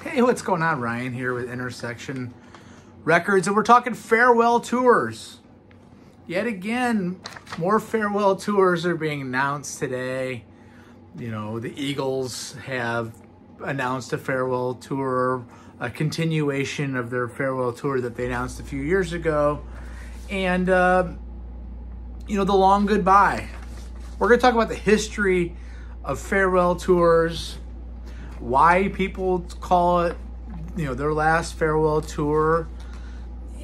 Hey, what's going on? Ryan here with Intersection Records, and we're talking farewell tours. Yet again, more farewell tours are being announced today. You know, the Eagles have announced a farewell tour, a continuation of their farewell tour that they announced a few years ago. And, you know, the long goodbye. We're going to talk about the history of farewell tours, why people call it, you know, their last farewell tour.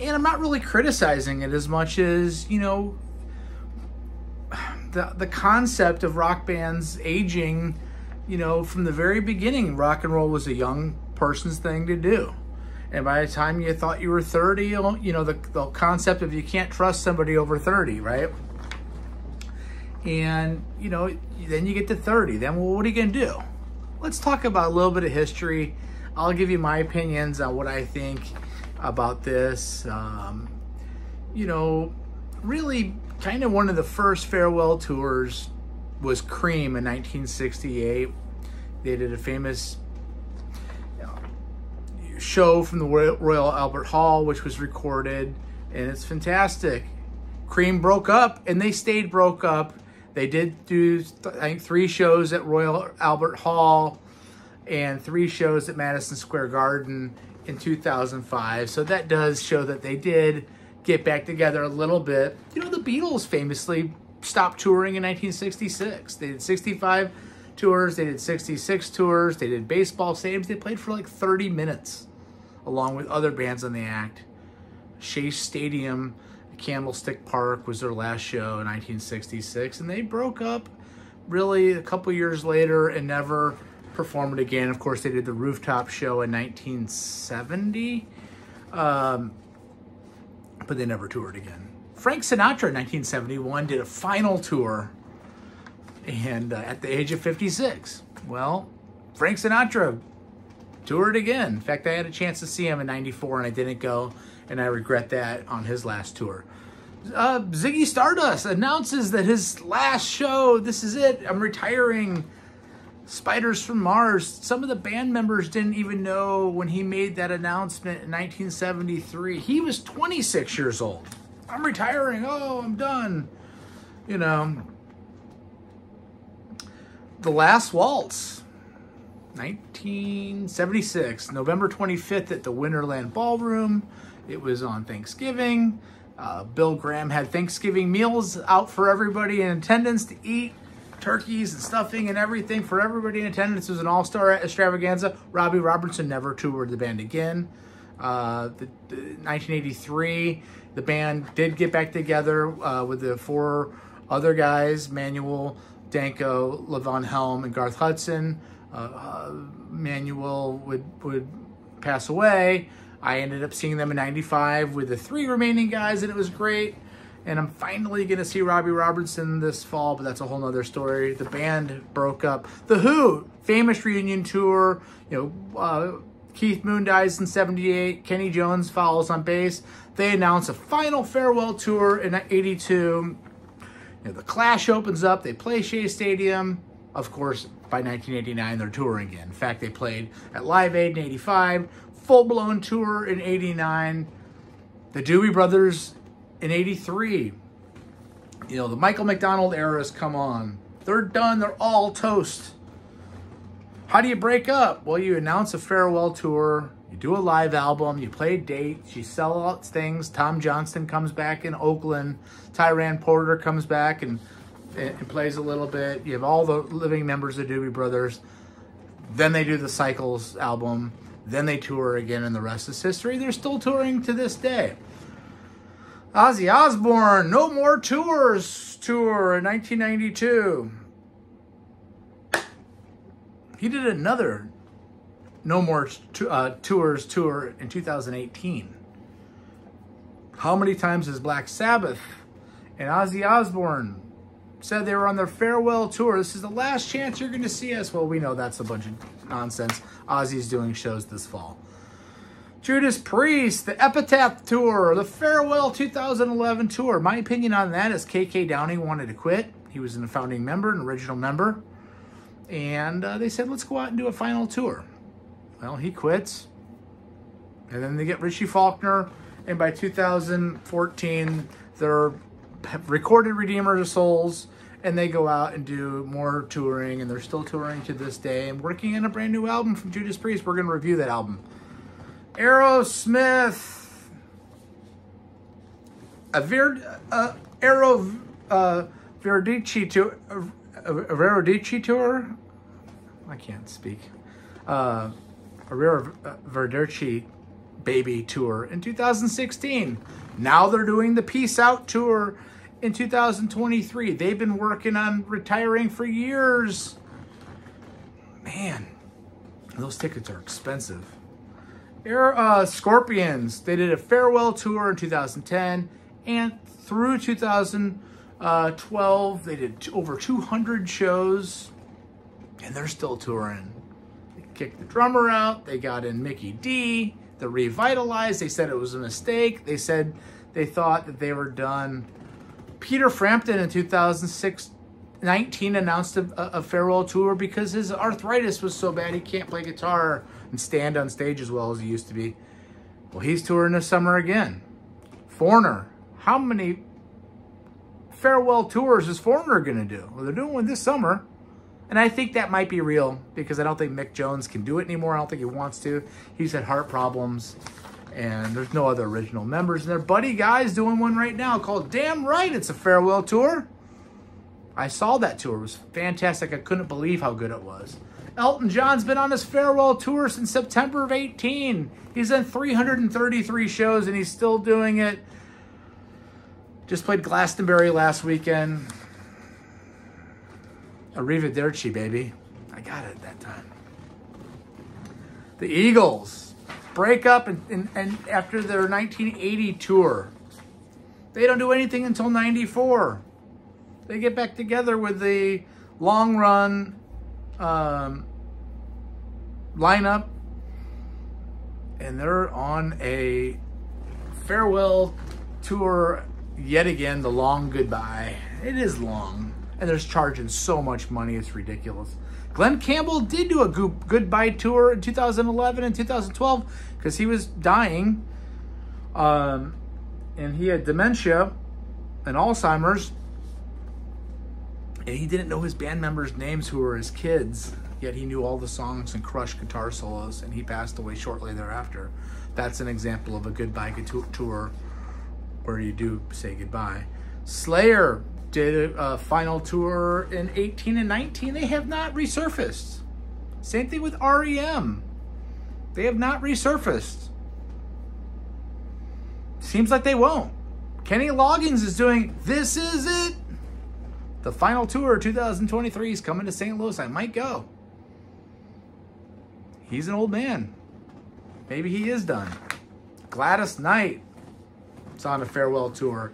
And I'm not really criticizing it as much as, you know, the concept of rock bands aging. You know, from the very beginning, rock and roll was a young person's thing to do. And by the time you thought you were 30, you know, the concept of you can't trust somebody over 30, right? And, you know, then you get to 30. Then, well, what are you going to do? Let's talk about a little bit of history. I'll give you my opinions on what I think about this. You know, really kind of one of the first farewell tours was Cream in 1968. They did a famous show from the Royal Albert Hall, which was recorded, and it's fantastic. Cream broke up, and they stayed broke up. They did do, I think, 3 shows at Royal Albert Hall and 3 shows at Madison Square Garden in 2005. So that does show that they did get back together a little bit. You know, the Beatles famously stopped touring in 1966. They did 65 tours, they did 66 tours, they did baseball stadiums. They played for like 30 minutes along with other bands on the act. Shea Stadium, Candlestick Park was their last show in 1966, and they broke up really a couple years later and never performed again. Of course, they did the rooftop show in 1970, but they never toured again. Frank Sinatra in 1971 did a final tour, and at the age of 56. Well, Frank Sinatra toured again. In fact, I had a chance to see him in 94 and I didn't go, and I regret that on his last tour. Ziggy Stardust announces that his last show, this is it, I'm retiring. Spiders from Mars. Some of the band members didn't even know when he made that announcement in 1973. He was 26 years old. I'm retiring. Oh, I'm done. You know. The Last Waltz. 1976, November 25th at the Winterland Ballroom. It was on Thanksgiving. Bill Graham had Thanksgiving meals out for everybody in attendance to eat. Turkeys and stuffing and everything for everybody in attendance. It was an all-star extravaganza. Robbie Robertson never toured the band again. 1983, the band did get back together with the 4 other guys, Manuel, Danko, Levon Helm, and Garth Hudson. Manuel would pass away. I ended up seeing them in 95 with the 3 remaining guys, and it was great. And I'm finally going to see Robbie Robertson this fall, but that's a whole nother story. The band broke up. The Who, famous reunion tour. You know, Keith Moon dies in 78. Kenny Jones follows on bass. They announce a final farewell tour in 82. You know, the Clash opens up. They play Shea Stadium. Of course, by 1989, they're touring again. In fact, they played at Live Aid in 85. Full-blown tour in 89. The Doobie Brothers in 83. You know, the Michael McDonald era's come on. They're done. They're all toast. How do you break up? Well, you announce a farewell tour. You do a live album. You play dates. You sell out things. Tom Johnston comes back in Oakland. Tyran Porter comes back and plays a little bit. You have all the living members of Doobie Brothers. Then they do the Cycles album. Then they tour again, and the rest is history. They're still touring to this day. Ozzy Osbourne, No More Tours tour in 1992. He did another No More Tours tour in 2018. How many times has Black Sabbath and Ozzy Osbourne said they were on their farewell tour? This is the last chance you're going to see us. Well, we know that's a bunch of nonsense. Ozzy's doing shows this fall. Judas Priest, the Epitaph Tour, the Farewell 2011 Tour. My opinion on that is KK Downing wanted to quit. He was a founding member, an original member. And they said, let's go out and do a final tour. Well, he quits. And then they get Richie Faulkner. And by 2014, they're recorded Redeemers of Souls. And they go out and do more touring. And they're still touring to this day. And working on a brand new album from Judas Priest. We're going to review that album. Aerosmith. Verodici tour. I can't speak. Verodici Baby tour in 2016. Now they're doing the Peace Out tour in 2023. They've been working on retiring for years. Man, those tickets are expensive. Scorpions. They did a farewell tour in 2010 and through 2012 they did over 200 shows, and they're still touring. They kicked the drummer out. They got in Mickey D. They're revitalized. They said it was a mistake. They said they thought that they were done. Peter Frampton in 2019 announced a farewell tour because his arthritis was so bad he can't play guitar and stand on stage as well as he used to be. Well, he's touring this summer again. Foreigner. How many farewell tours is Foreigner going to do? Well, they're doing one this summer. And I think that might be real because I don't think Mick Jones can do it anymore. I don't think he wants to. He's had heart problems. And there's no other original members. And their Buddy Guy's doing one right now called Damn Right It's a Farewell Tour. I saw that tour. It was fantastic. I couldn't believe how good it was. Elton John's been on his farewell tour since September of 18. He's done 333 shows and he's still doing it. Just played Glastonbury last weekend. Arrivederci, baby. I got it that time. The Eagles break up and after their 1980 tour. They don't do anything until 94. They get back together with the long run lineup. And they're on a farewell tour yet again, the long goodbye. It is long. And they're charging so much money, it's ridiculous. Glenn Campbell did do a goodbye tour in 2011 and 2012 because he was dying. And he had dementia and Alzheimer's. And he didn't know his band members' names who were his kids. Yet he knew all the songs and crushed guitar solos. And he passed away shortly thereafter. That's an example of a goodbye tour where you do say goodbye. Slayer did a final tour in 18 and 19. They have not resurfaced. Same thing with REM. They have not resurfaced. Seems like they won't. Kenny Loggins is doing This Is It. The final tour 2023 is coming to St. Louis. I might go. He's an old man. Maybe he is done. Gladys Knight is on a farewell tour.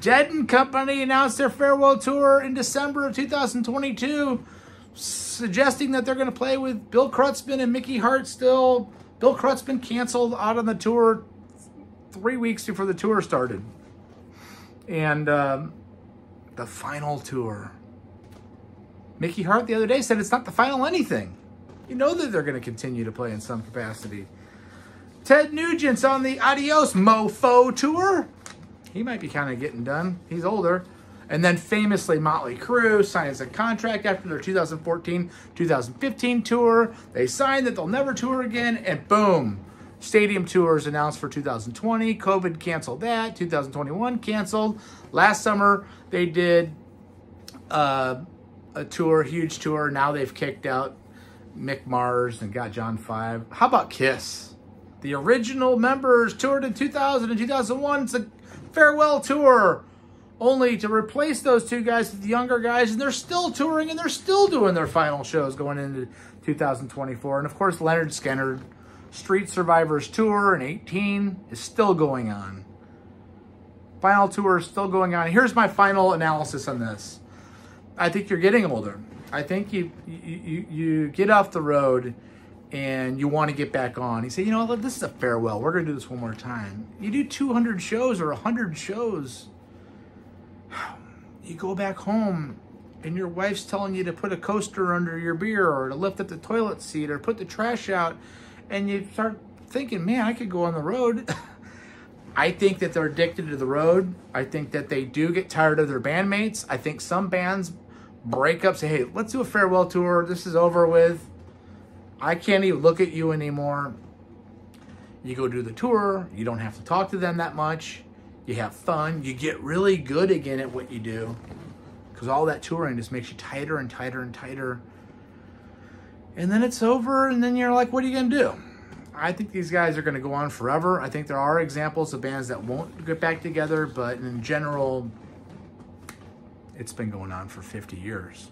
Dead & Company announced their farewell tour in December of 2022, suggesting that they're going to play with Bill Kreutzmann and Mickey Hart still. Bill Kreutzmann canceled out on the tour 3 weeks before the tour started. And the final tour. Mickey Hart the other day said it's not the final anything. You know that they're going to continue to play in some capacity. Ted Nugent's on the Adios Mofo tour. He might be kind of getting done. He's older. And then famously, Motley Crue signs a contract after their 2014-2015 tour. They signed that they'll never tour again, and boom, stadium tours announced for 2020. COVID canceled that. 2021 canceled. Last summer, they did a tour, huge tour. Now they've kicked out Mick Mars and got John Five. How about Kiss? The original members toured in 2000 and 2001. It's a farewell tour, only to replace those two guys with the younger guys, and they're still touring and they're still doing their final shows going into 2024. And of course, Leonard Skinner Street Survivors Tour in 18 is still going on. Final tour is still going on. Here's my final analysis on this. I think you're getting older. I think you get off the road and you want to get back on. You say, you know what, this is a farewell. We're going to do this one more time. You do 200 shows or 100 shows. You go back home and your wife's telling you to put a coaster under your beer or to lift up the toilet seat or put the trash out. and you start thinking, man, I could go on the road. I think that they're addicted to the road. I think that they do get tired of their bandmates. I think some bands break up, say, hey, let's do a farewell tour. This is over with. I can't even look at you anymore. You go do the tour. You don't have to talk to them that much. You have fun. You get really good again at what you do, because all that touring just makes you tighter and tighter and tighter. And then it's over, and then you're like, what are you going to do? I think these guys are going to go on forever. I think there are examples of bands that won't get back together, but in general, it's been going on for 50 years.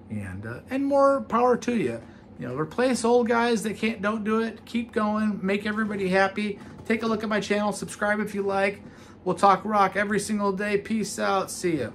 And more power to you. You know, replace old guys that don't do it. Keep going. Make everybody happy. Take a look at my channel. Subscribe if you like. We'll talk rock every single day. Peace out. See ya.